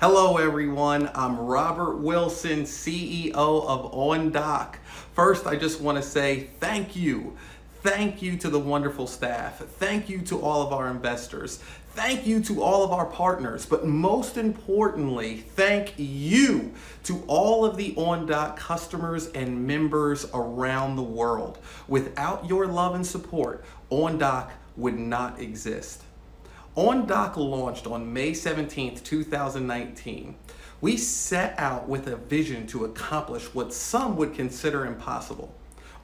Hello everyone, I'm Robert Wilson, CEO of OnDoc. First, I just want to say thank you. Thank you to the wonderful staff. Thank you to all of our investors. Thank you to all of our partners. But most importantly, thank you to all of the OnDoc customers and members around the world. Without your love and support, OnDoc would not exist. OnDoc launched on May 17th, 2019. We set out with a vision to accomplish what some would consider impossible.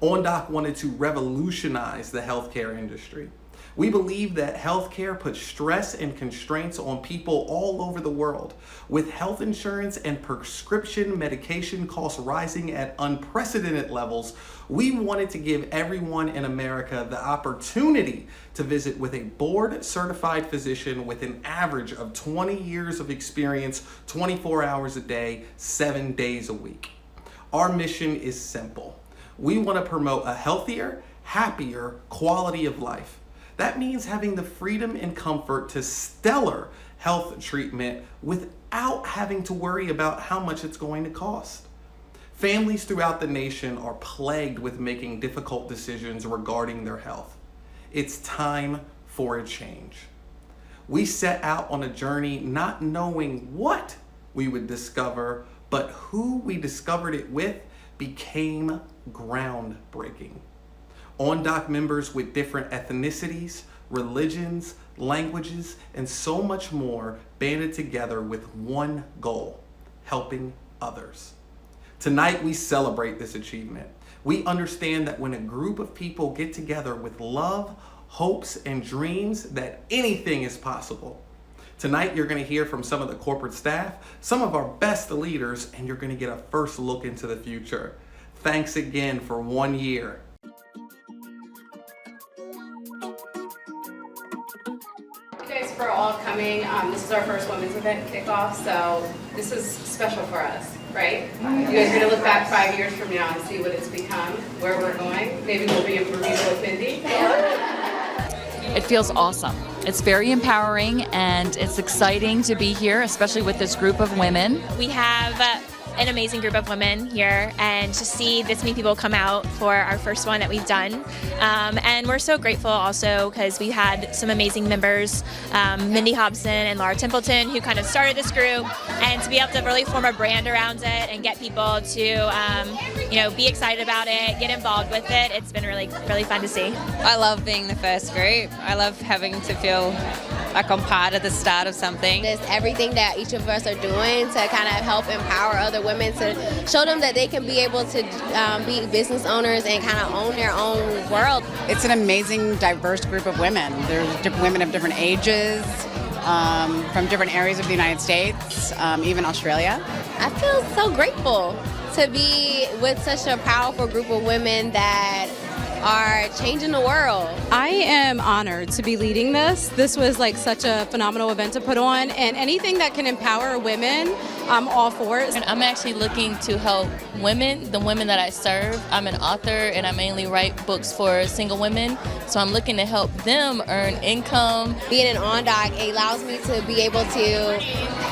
OnDoc wanted to revolutionize the healthcare industry. We believe that healthcare puts stress and constraints on people all over the world. With health insurance and prescription medication costs rising at unprecedented levels, we wanted to give everyone in America the opportunity to visit with a board-certified physician with an average of 20 years of experience, 24 hours a day, 7 days a week. Our mission is simple. We want to promote a healthier, happier quality of life. That means having the freedom and comfort to stellar health treatment without having to worry about how much it's going to cost. Families throughout the nation are plagued with making difficult decisions regarding their health. It's time for a change. We set out on a journey not knowing what we would discover, but who we discovered it with became groundbreaking. OnDoc members with different ethnicities, religions, languages, and so much more banded together with one goal: helping others. Tonight, we celebrate this achievement. We understand that when a group of people get together with love, hopes, and dreams, that anything is possible. Tonight, you're going to hear from some of the corporate staff, some of our best leaders, and you're going to get a first look into the future. Thanks again for 1 year. Thank you guys for all coming. This is our first women's event kickoff, so this is special for us, right? You guys are going to look back 5 years from now and see what it's become, where we're going. Maybe we'll be in Bermuda with Mindy. It feels awesome. It's very empowering and it's exciting to be here, especially with this group of women. We have an amazing group of women here, and to see this many people come out for our first one that we've done. And we're so grateful also because we had some amazing members, Mindy Hobson and Laura Templeton, who kind of started this group, and to be able to really form a brand around it and get people to be excited about it, get involved with it. It's been really, really fun to see. I love being the first group. I love having to feel like I'm part of the start of something. It's everything that each of us are doing to kind of help empower other women, to show them that they can be able to be business owners and kind of own their own world. It's an amazing, diverse group of women. There's women of different ages, from different areas of the United States, even Australia. I feel so grateful to be with such a powerful group of women that are changing the world. I am honored to be leading this. This was like such a phenomenal event to put on, and anything that can empower women, I'm all for it. I'm actually looking to help women, the women that I serve. I'm an author and I mainly write books for single women, so I'm looking to help them earn income. Being an OnDoc, it allows me to be able to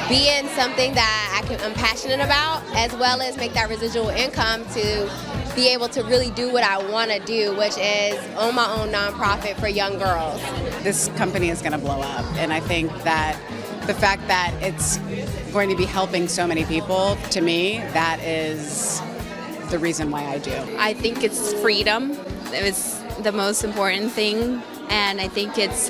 be in something that I'm passionate about, as well as make that residual income to be able to really do what I want to do, which is own my own nonprofit for young girls. This company is going to blow up, and I think that the fact that it's going to be helping so many people, to me, that is the reason why I do. I think it's freedom. It's the most important thing. And I think it's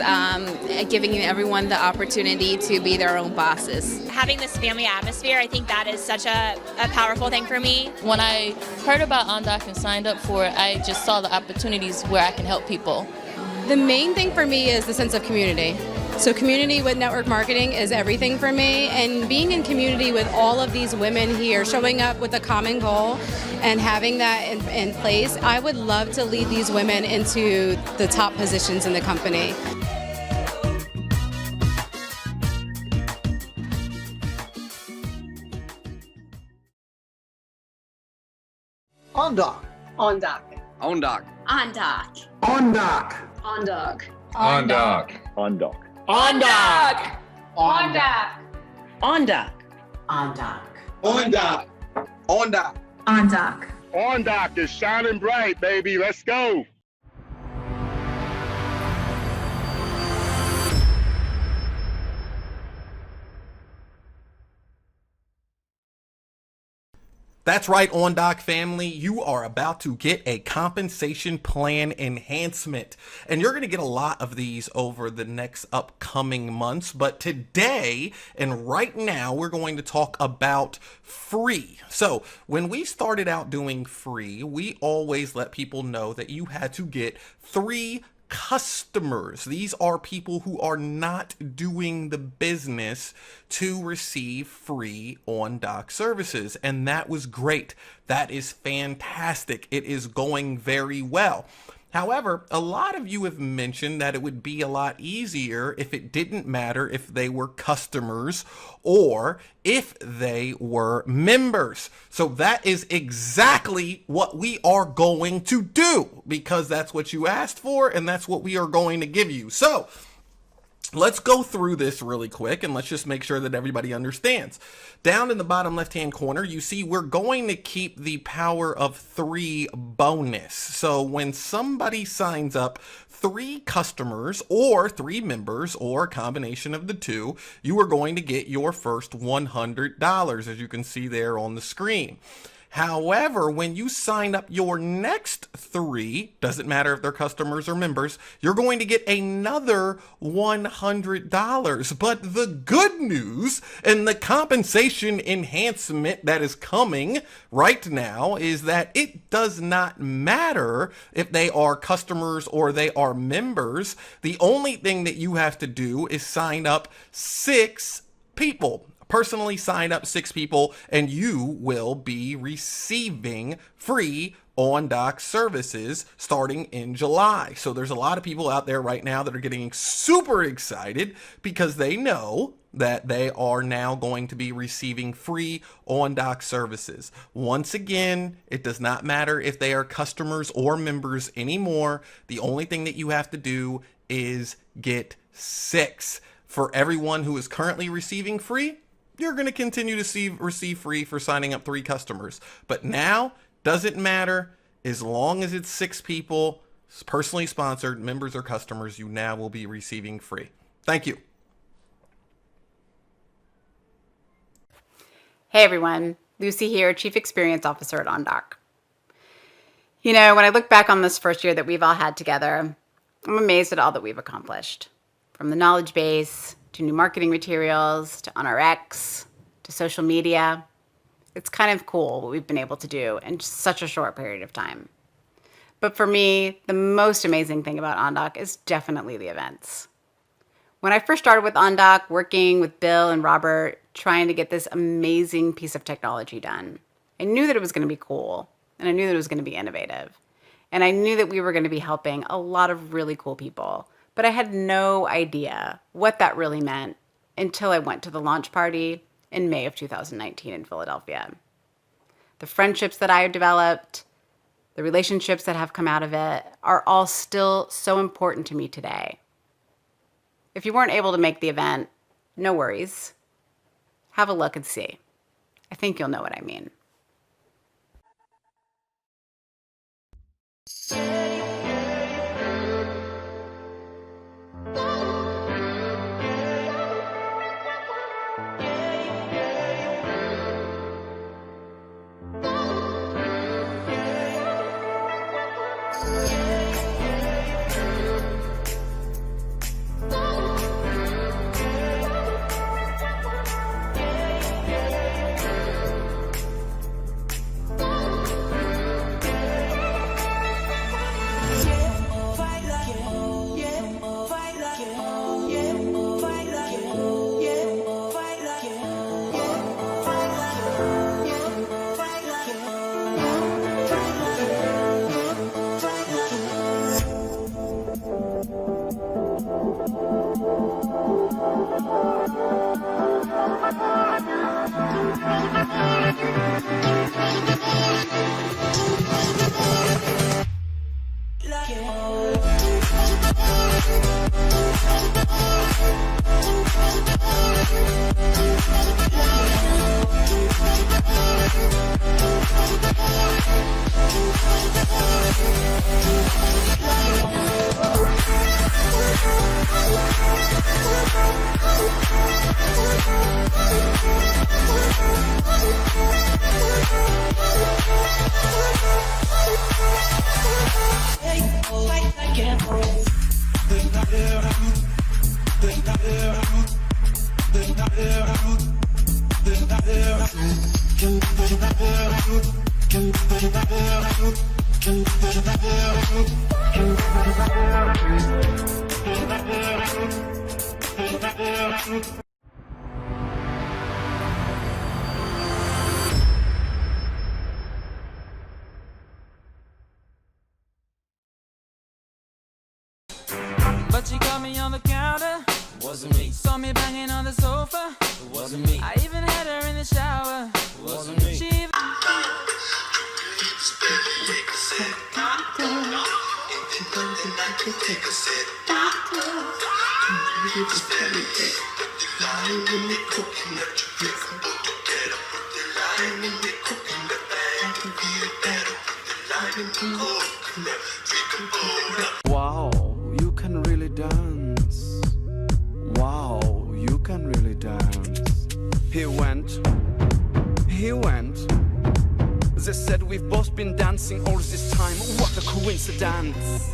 giving everyone the opportunity to be their own bosses. Having this family atmosphere, I think that is such a powerful thing for me. When I heard about OnDoc and signed up for it, I just saw the opportunities where I can help people. The main thing for me is the sense of community. So community with network marketing is everything for me, and being in community with all of these women here, showing up with a common goal and having that in place, I would love to lead these women into the top positions in the company. OnDoc. OnDoc. OnDoc. OnDoc. OnDoc. OnDoc. OnDoc. OnDoc. OnDoc. OnDoc. OnDoc. OnDoc. OnDoc. OnDoc. OnDoc. OnDoc is shining bright, baby. Let's go. That's right, OnDoc family. You are about to get a compensation plan enhancement. And you're going to get a lot of these over the next upcoming months. But today and right now, we're going to talk about free. So when we started out doing free, we always let people know that you had to get 3 customers. These are people who are not doing the business to receive free OnDoc services. And that was great. That is fantastic. It is going very well. However, a lot of you have mentioned that it would be a lot easier if it didn't matter if they were customers or if they were members. So that is exactly what we are going to do, because that's what you asked for and that's what we are going to give you. So let's go through this really quick and let's just make sure that everybody understands. Down in the bottom left-hand corner, you see we're going to keep the power of 3 bonus. So when somebody signs up 3 customers or 3 members or a combination of the 2, you are going to get your first $100, as you can see there on the screen. However, when you sign up your next 3, doesn't matter if they're customers or members, you're going to get another $100. But the good news and the compensation enhancement that is coming right now is that it does not matter if they are customers or they are members. The only thing that you have to do is sign up 6 people. Personally sign up 6 people and you will be receiving free OnDoc services starting in July. So there's a lot of people out there right now that are getting super excited because they know that they are now going to be receiving free OnDoc services. Once again, it does not matter if they are customers or members anymore. The only thing that you have to do is get 6. For everyone who is currently receiving free, you're going to continue to receive free for signing up 3 customers. But now, doesn't matter, as long as it's 6 people, personally sponsored, members or customers, you now will be receiving free. Thank you. Hey everyone, Lucy here, Chief Experience Officer at OnDoc. You know, when I look back on this first year that we've all had together, I'm amazed at all that we've accomplished. From the knowledge base, to new marketing materials, to OnRx, to social media. It's kind of cool what we've been able to do in such a short period of time. But for me, the most amazing thing about OnDoc is definitely the events. When I first started with OnDoc, working with Bill and Robert, trying to get this amazing piece of technology done, I knew that it was going to be cool, and I knew that it was going to be innovative. And I knew that we were going to be helping a lot of really cool people. But I had no idea what that really meant until I went to the launch party in May of 2019 in Philadelphia. The friendships that I have developed, the relationships that have come out of it are all still so important to me today. If you weren't able to make the event, no worries. Have a look and see. I think you'll know what I mean. But she caught me on the counter. Wasn't me. Saw me banging on the sofa. Wasn't me. I even had her in the shower. Wasn't me. She even Wow, you can really dance. Wow, you can really dance. He went, They said we've both been dancing all this time. What a coincidence.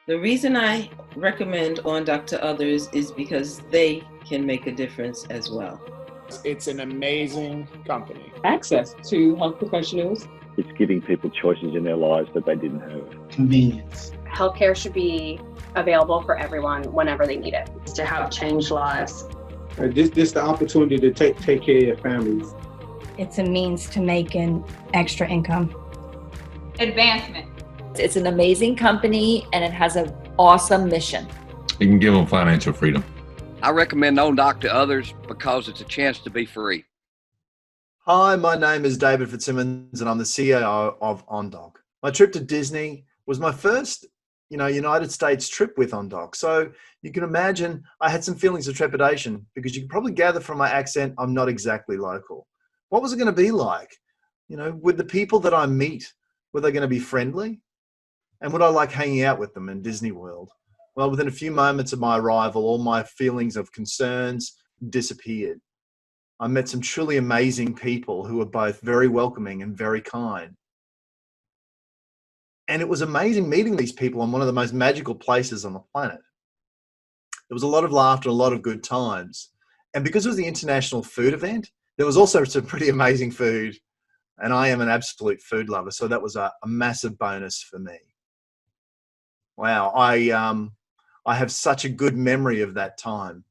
The reason I recommend OnDoc to others is because they can make a difference as well. It's an amazing company. Access to health professionals. It's giving people choices in their lives that they didn't have. Convenience. Healthcare should be available for everyone whenever they need it. To help change lives. This the opportunity to take care of your families. It's a means to making extra income. Advancement. It's an amazing company and it has an awesome mission. You can give them financial freedom. I recommend OnDoc to others because it's a chance to be free. Hi, my name is David Fitzsimmons and I'm the CEO of OnDoc. My trip to Disney was my first, United States trip with OnDoc. So you can imagine I had some feelings of trepidation because you can probably gather from my accent, I'm not exactly local. What was it going to be like? Would the people that I meet, were they going to be friendly? And would I like hanging out with them in Disney World? Well, within a few moments of my arrival, all my feelings of concerns disappeared. I met some truly amazing people who were both very welcoming and very kind. And it was amazing meeting these people on one of the most magical places on the planet. There was a lot of laughter, a lot of good times. And because it was the international food event, there was also some pretty amazing food. And I am an absolute food lover, so that was a massive bonus for me. Wow, I have such a good memory of that time.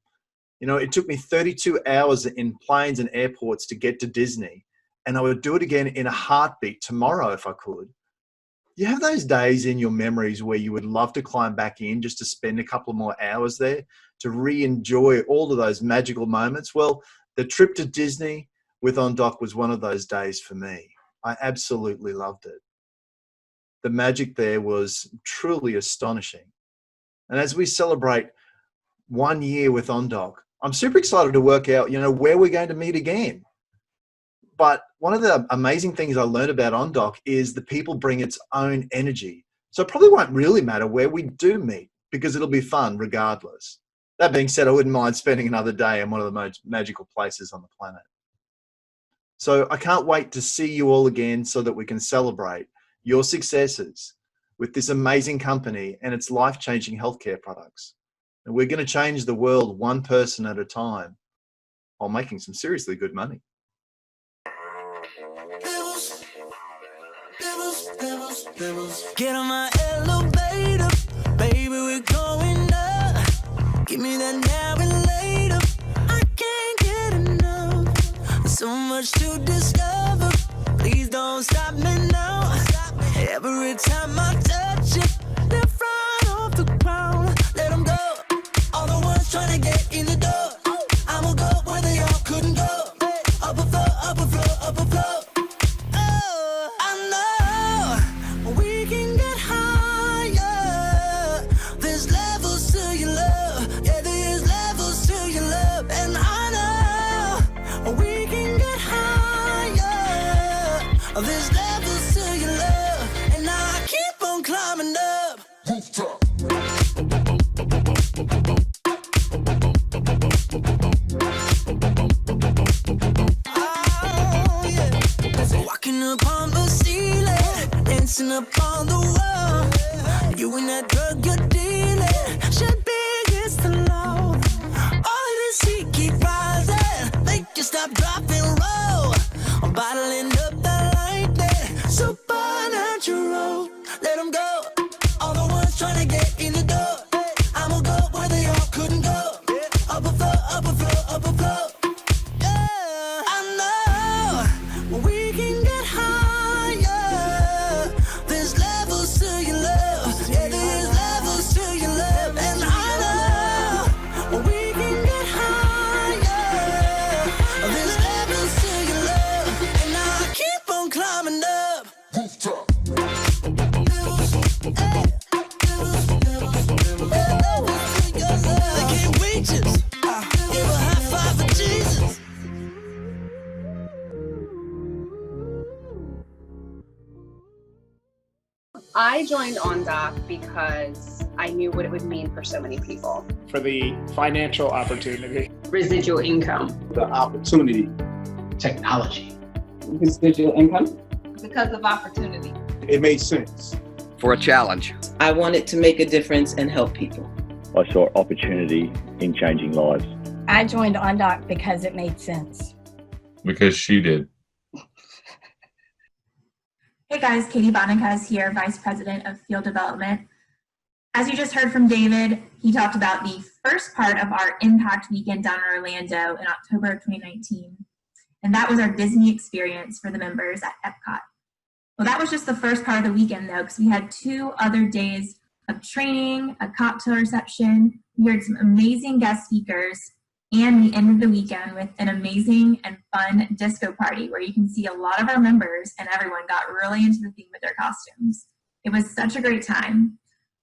It took me 32 hours in planes and airports to get to Disney, and I would do it again in a heartbeat tomorrow if I could. You have those days in your memories where you would love to climb back in just to spend a couple more hours there to re-enjoy all of those magical moments. Well, the trip to Disney with OnDoc was one of those days for me. I absolutely loved it. The magic there was truly astonishing. And as we celebrate 1 year with OnDoc, I'm super excited to work out, where we're going to meet again. But one of the amazing things I learned about OnDoc is the people bring its own energy. So it probably won't really matter where we do meet because it'll be fun regardless. That being said, I wouldn't mind spending another day in one of the most magical places on the planet. So I can't wait to see you all again so that we can celebrate your successes with this amazing company and its life-changing healthcare products. And we're going to change the world one person at a time while making some seriously good money. Get on my elevator, baby, we're going up. Give me that now and later. I can't get enough. So much to discover. Please don't stop me now. Every time I touch you, they're right off the ground. Let them go. All the ones trying to get in the door. I will go where they all couldn't go. Up a floor, up a floor, up a floor. Oh, I know we can get higher. I joined OnDoc because I knew what it would mean for so many people. For the financial opportunity. Residual income. The opportunity. Technology. Residual income. Because of opportunity. It made sense. For a challenge. I wanted to make a difference and help people. I saw opportunity in changing lives. I joined OnDoc because it made sense. Because she did. Hey guys, Katie Bonicaz here, Vice President of Field Development. As you just heard from David, he talked about the first part of our Impact Weekend down in Orlando in October of 2019. And that was our Disney experience for the members at Epcot. Well, that was just the first part of the weekend though, because we had 2 other days of training, a cocktail reception. We heard some amazing guest speakers, and we ended the weekend with an amazing and fun disco party where you can see a lot of our members and everyone got really into the theme with their costumes. It was such a great time.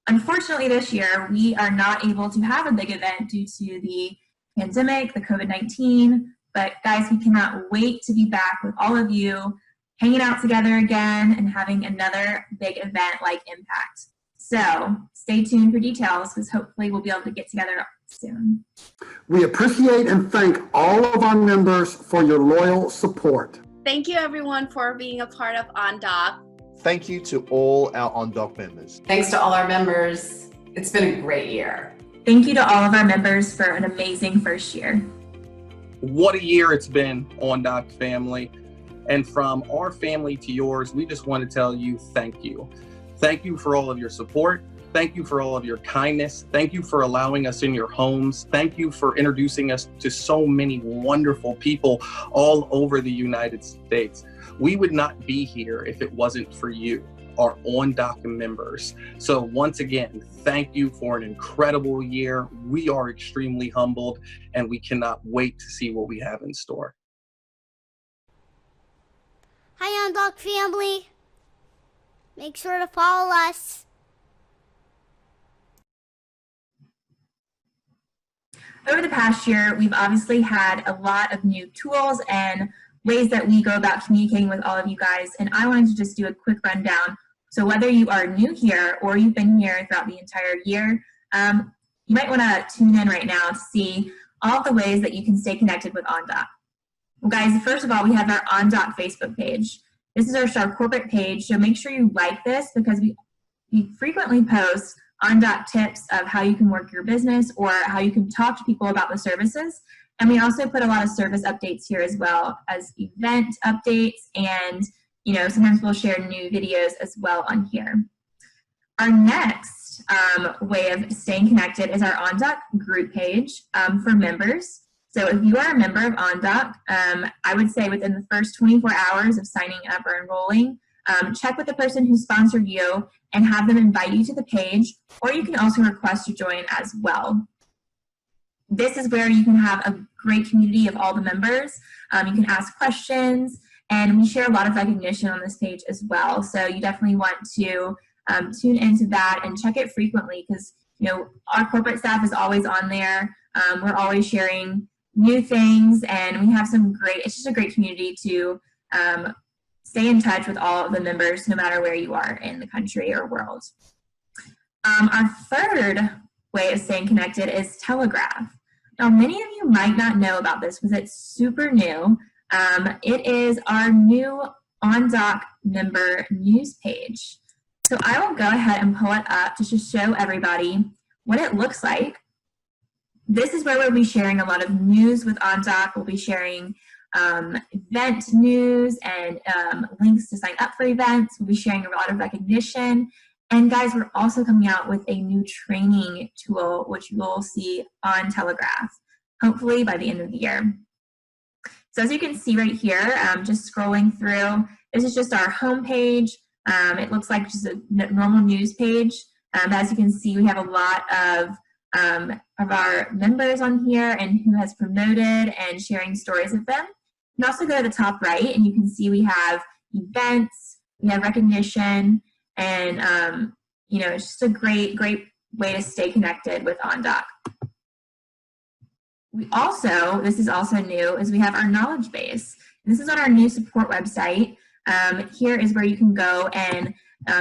Unfortunately, this year, we are not able to have a big event due to the pandemic, the COVID-19, but guys, we cannot wait to be back with all of you, hanging out together again and having another big event like Impact. So stay tuned for details because hopefully we'll be able to get together soon. We appreciate and thank all of our members for your loyal support. Thank you everyone for being a part of OnDoc. Thank you to all our OnDoc members. Thanks to all our members. It's been a great year. Thank you to all of our members for an amazing first year. What a year it's been, OnDoc family. And from our family to yours, we just want to tell you thank you. Thank you for all of your support. Thank you for all of your kindness. Thank you for allowing us in your homes. Thank you for introducing us to so many wonderful people all over the United States. We would not be here if it wasn't for you, our OnDoc members. So once again, thank you for an incredible year. We are extremely humbled and we cannot wait to see what we have in store. Hi, OnDoc family. Make sure to follow us. Over the past year, we've obviously had a lot of new tools and ways that we go about communicating with all of you guys, and I wanted to just do a quick rundown. So whether you are new here or you've been here throughout the entire year, you might want to tune in right now to see all of the ways that you can stay connected with OnDoc. Well guys, first of all, we have our OnDoc Facebook page. This is our corporate page, so make sure you like this because we frequently post OnDoc tips of how you can work your business or how you can talk to people about the services. And we also put a lot of service updates here as well as event updates, and sometimes we'll share new videos as well on here. Our next way of staying connected is our OnDoc group page for members. So if you are a member of OnDoc, I would say within the first 24 hours of signing up or enrolling, check with the person who sponsored you and have them invite you to the page, or you can also request to join as well. This is where you can have a great community of all the members. You can ask questions, and we share a lot of recognition on this page as well. So you definitely want to tune into that and check it frequently because our corporate staff is always on there. We're always sharing new things, and we have it's just a great community to stay in touch with all of the members no matter where you are in the country or world. Our third way of staying connected is Telegraph. Now, many of you might not know about this because it's super new. It is our new OnDoc member news page. So I will go ahead and pull it up just to show everybody what it looks like. This is where we'll be sharing a lot of news with OnDoc. We'll be sharing event news and links to sign up for events. We'll be sharing a lot of recognition. And guys, we're also coming out with a new training tool, which you will see on Telegraph, hopefully by the end of the year. So as you can see right here, just scrolling through, this is just our homepage. It looks like just a normal news page. As you can see, we have a lot of our members on here and who has promoted and sharing stories of them. You can also go to the top right and you can see we have events, we have recognition, and it's just a great way to stay connected with OnDoc. We also, this is also new, is we have our knowledge base. This is on our new support website. Here is where you can go and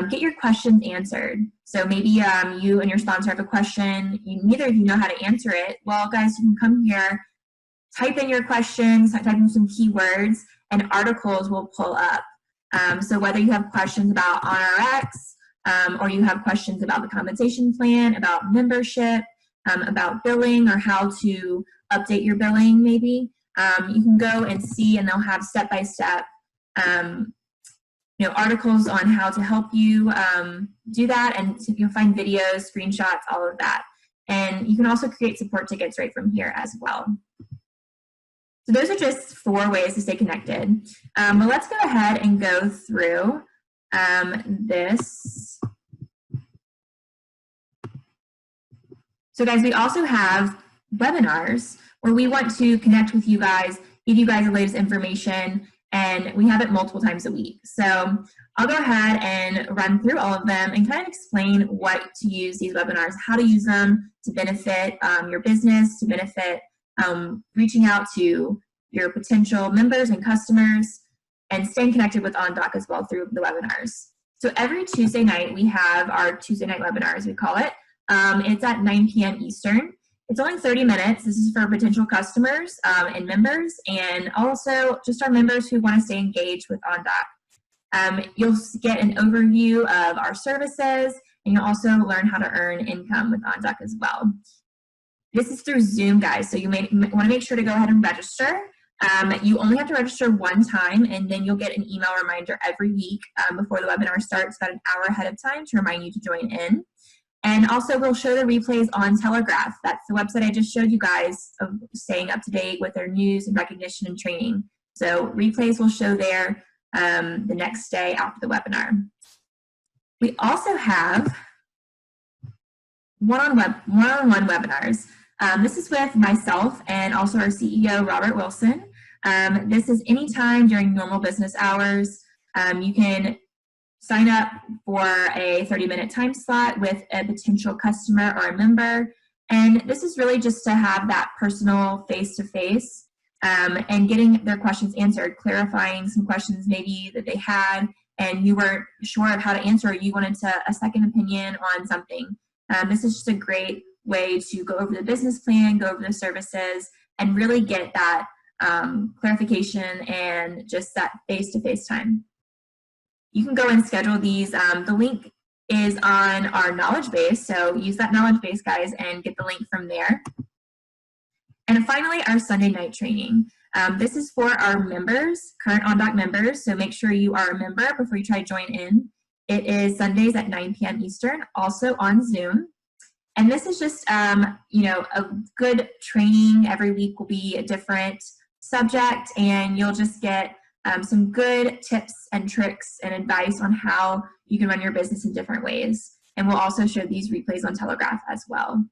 get your questions answered. So maybe you and your sponsor have a question, neither of you know how to answer it. Well, guys, you can come here, type in your questions, type in some keywords, and articles will pull up. So whether you have questions about OnRx, or you have questions about the compensation plan, about membership, about billing, or how to update your billing maybe, you can go and see, and they'll have step-by-step articles on how to help you do that, and so you'll find videos, screenshots, all of that. And you can also create support tickets right from here as well. So those are just 4 ways to stay connected. But let's go ahead and go through this. So guys, we also have webinars where we want to connect with you guys, give you guys the latest information, and we have it multiple times a week. So I'll go ahead and run through all of them and kind of explain what to use these webinars, how to use them to benefit your business, to benefit reaching out to your potential members and customers, and staying connected with OnDoc as well through the webinars. So every Tuesday night, we have our Tuesday night webinars, we call it. It's at 9 p.m. Eastern. It's only 30 minutes. This is for potential customers and members, and also just our members who want to stay engaged with OnDoc. You'll get an overview of our services, and you'll also learn how to earn income with OnDoc as well. This is through Zoom, guys, so you may want to make sure to go ahead and register. You only have to register one time, and then you'll get an email reminder every week before the webinar starts, about an hour ahead of time, to remind you to join in. And also, we'll show the replays on Telegraph. That's the website I just showed you guys of staying up to date with their news and recognition and training. So replays will show there the next day after the webinar. We also have one-on-one webinars. This is with myself and also our CEO, Robert Wilson. This is anytime during normal business hours. You can sign up for a 30-minute time slot with a potential customer or a member. And this is really just to have that personal face-to-face and getting their questions answered, clarifying some questions maybe that they had and you weren't sure of how to answer, or you wanted a second opinion on something. This is just a great way to go over the business plan, go over the services, and really get that clarification and just that face-to-face time. You can go and schedule these. The link is on our knowledge base, so use that knowledge base, guys, and get the link from there. And finally, our Sunday night training. This is for our members, current OnDoc members, so make sure you are a member before you try to join in. It is Sundays at 9 p.m. Eastern, also on Zoom. And this is just, a good training. Every week will be a different subject, and you'll just get some good tips and tricks and advice on how you can run your business in different ways. And we'll also show these replays on Telegraph as well.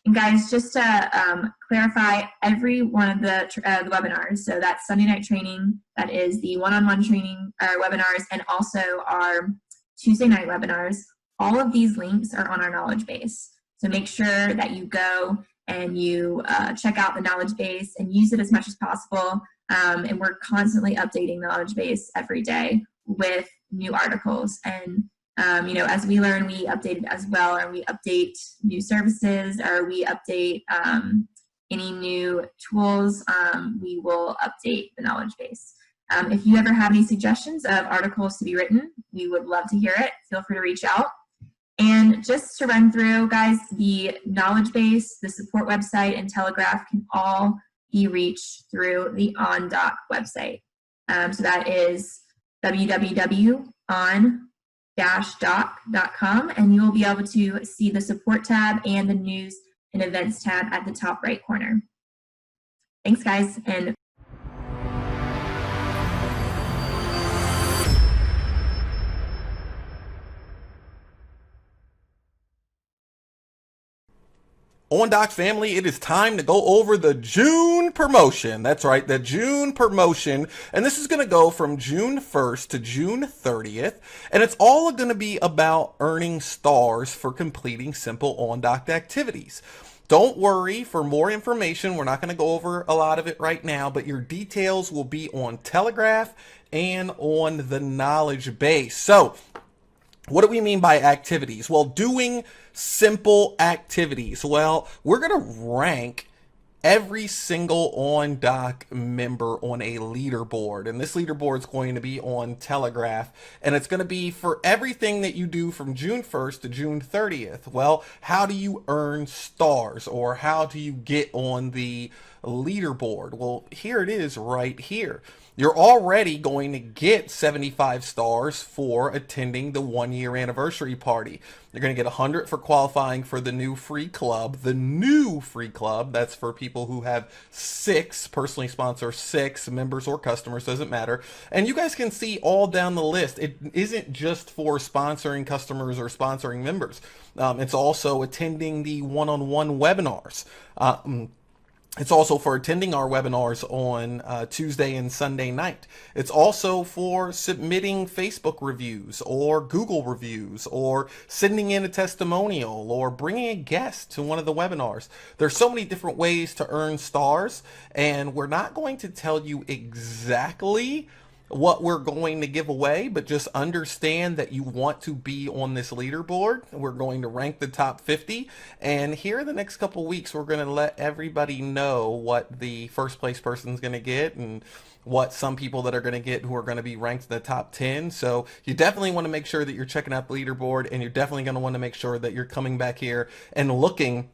And guys, just to clarify, every one of the webinars, so that's Sunday night training, that is the one-on-one training webinars, and also our Tuesday night webinars, all of these links are on our knowledge base. So make sure that you go and you check out the knowledge base and use it as much as possible. And we're constantly updating the knowledge base every day with new articles. And, as we learn, we update it as well, or we update new services, or we update any new tools, we will update the knowledge base. If you ever have any suggestions of articles to be written, we would love to hear it. Feel free to reach out. And just to run through, guys, the knowledge base, the support website, and Telegraph can all be reached through the OnDoc website. So that is www.on-doc.com, and you will be able to see the support tab and the news and events tab at the top right corner. Thanks, guys. And OnDoc family, it is time to go over the June promotion. That's right, the June promotion. And this is going to go from June 1st to June 30th. And it's all going to be about earning stars for completing simple OnDoc activities. Don't worry, for more information, we're not going to go over a lot of it right now, but your details will be on Telegraph and on the knowledge base. So What do we mean by activities? Well, doing simple activities. Well, we're going to rank every single OnDoc member on a leaderboard. And this leaderboard is going to be on Telegraph. And it's going to be for everything that you do from June 1st to June 30th. Well, how do you earn stars, or how do you get on the leaderboard? Well, here it is right here. You're already going to get 75 stars for attending the 1-year anniversary party. You're going to get 100 for qualifying for the new free club. The new free club, that's for people who have 6, personally sponsor 6 members or customers, doesn't matter. And you guys can see all down the list. It isn't just for sponsoring customers or sponsoring members. It's also attending the one-on-one webinars. It's also for attending our webinars on Tuesday and Sunday night. It's also for submitting Facebook reviews or Google reviews, or sending in a testimonial, or bringing a guest to one of the webinars. There's so many different ways to earn stars, and we're not going to tell you exactly what we're going to give away, but just understand that you want to be on this leaderboard. We're going to rank the top 50, and here in the next couple weeks we're going to let everybody know what the first place person's going to get, and what some people that are going to get who are going to be ranked in the top 10. So you definitely want to make sure that you're checking out the leaderboard, and you're definitely going to want to make sure that you're coming back here and looking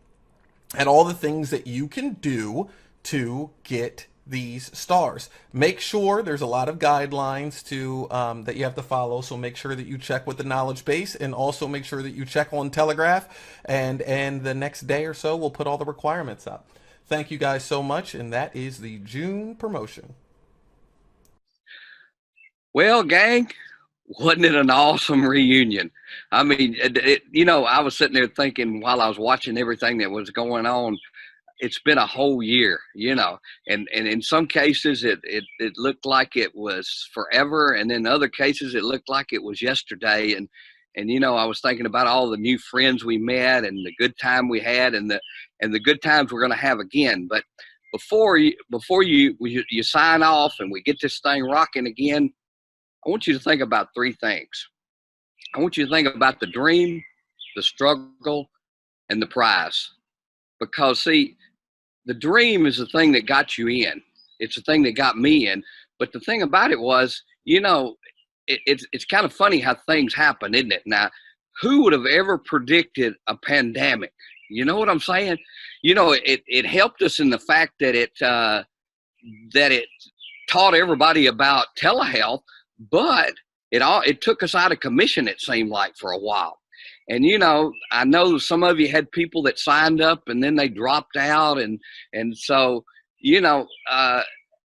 at all the things that you can do to get these stars. Make sure there's a lot of guidelines to that you have to follow, so make sure that you check with the knowledge base, and also make sure that you check on Telegraph, and the next day or so we'll put all the requirements up. Thank you guys so much, and that is the June promotion. Well, gang, wasn't it an awesome reunion? I mean, you know, I was sitting there thinking while I was watching everything that was going on, it's been a whole year, you know, and in some cases it looked like it was forever, and in other cases it looked like it was yesterday. And you know, I was thinking about all the new friends we met, and the good time we had, and the good times we're going to have again. But before you sign off and we get this thing rocking again, I want you to think about 3 things. I want you to think about the dream, the struggle, and the prize. Because see, the dream is the thing that got you in. It's the thing that got me in. But the thing about it was, you know, it's kind of funny how things happen, isn't it? Now, who would have ever predicted a pandemic? You know what I'm saying? You know, it helped us in the fact that it taught everybody about telehealth, but it took us out of commission, it seemed like, for a while. And, you know, I know some of you had people that signed up and then they dropped out. And so, you know,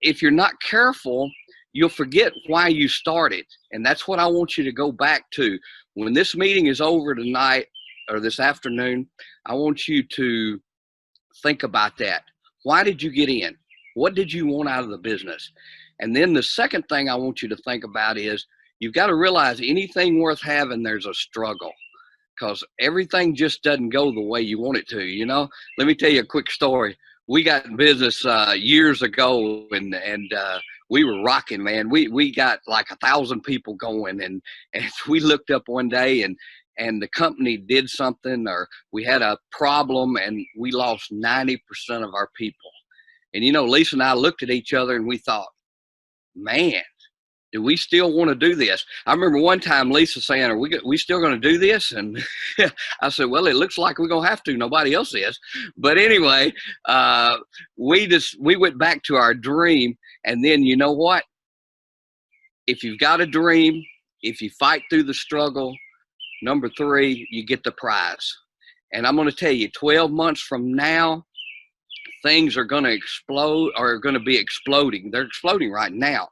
if you're not careful, you'll forget why you started. And that's what I want you to go back to. When this meeting is over tonight or this afternoon, I want you to think about that. Why did you get in? What did you want out of the business? And then the second thing I want you to think about is you've got to realize anything worth having, there's a struggle. Because everything just doesn't go the way you want it to, you know. Let me tell you a quick story. We got in business years ago, and we were rocking, man. We got like 1,000 people going, and we looked up one day, and the company did something, or we had a problem, and we lost 90% of our people. And, you know, Lisa and I looked at each other, and we thought, man, do we still want to do this? I remember one time Lisa saying, are we still going to do this? And I said, well, it looks like we're going to have to. Nobody else is. But anyway, we went back to our dream. And then, you know what? If you've got a dream, if you fight through the struggle, number 3, you get the prize. And I'm going to tell you, 12 months from now, things are going to explode, or are going to be exploding. They're exploding right now.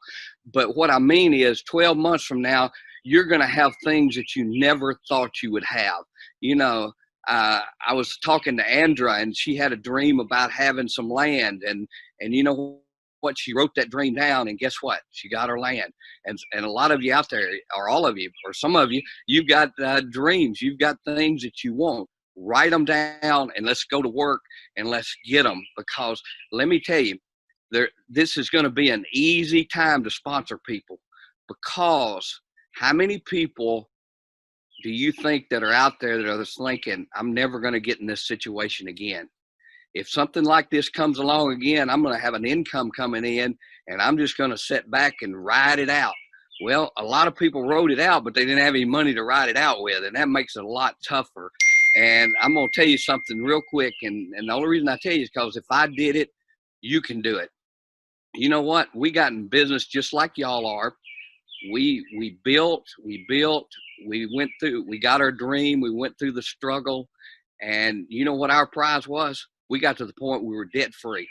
But what I mean is 12 months from now, you're going to have things that you never thought you would have. You know, I was talking to Andra, and she had a dream about having some land. And you know what? She wrote that dream down, and guess what? She got her land. And a lot of you out there, or all of you, or some of you, you've got dreams. You've got things that you want. Write them down, and let's go to work, and let's get them. Because let me tell you, this is going to be an easy time to sponsor people, because how many people do you think that are out there that are just thinking, I'm never going to get in this situation again? If something like this comes along again, I'm going to have an income coming in and I'm just going to sit back and ride it out. Well, a lot of people rode it out, but they didn't have any money to ride it out with, and that makes it a lot tougher. And I'm going to tell you something real quick, and the only reason I tell you is because if I did it, you can do it. You know what? We got in business just like y'all are. We built, we went through, we got our dream, we went through the struggle, and you know what our prize was? We got to the point we were debt free.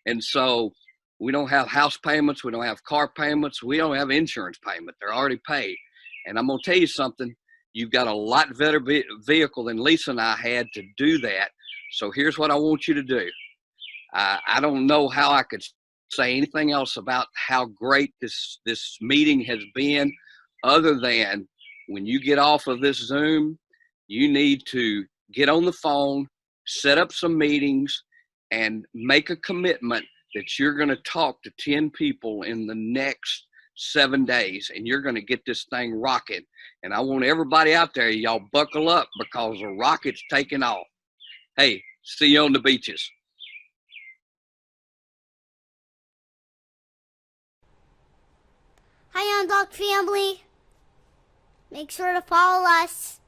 And so we don't have house payments, we don't have car payments, we don't have insurance payment. They're already paid. And I'm going to tell you something, you've got a lot better vehicle than Lisa and I had to do that. So here's what I want you to do. I don't know how I could say anything else about how great this meeting has been, other than when you get off of this Zoom, you need to get on the phone, set up some meetings, and make a commitment that you're going to talk to 10 people in the next 7 days, and you're going to get this thing rocking. And I want everybody out there, y'all buckle up, because the rocket's taking off. Hey, see you on the beaches. Hi, OnDoc family. Make sure to follow us.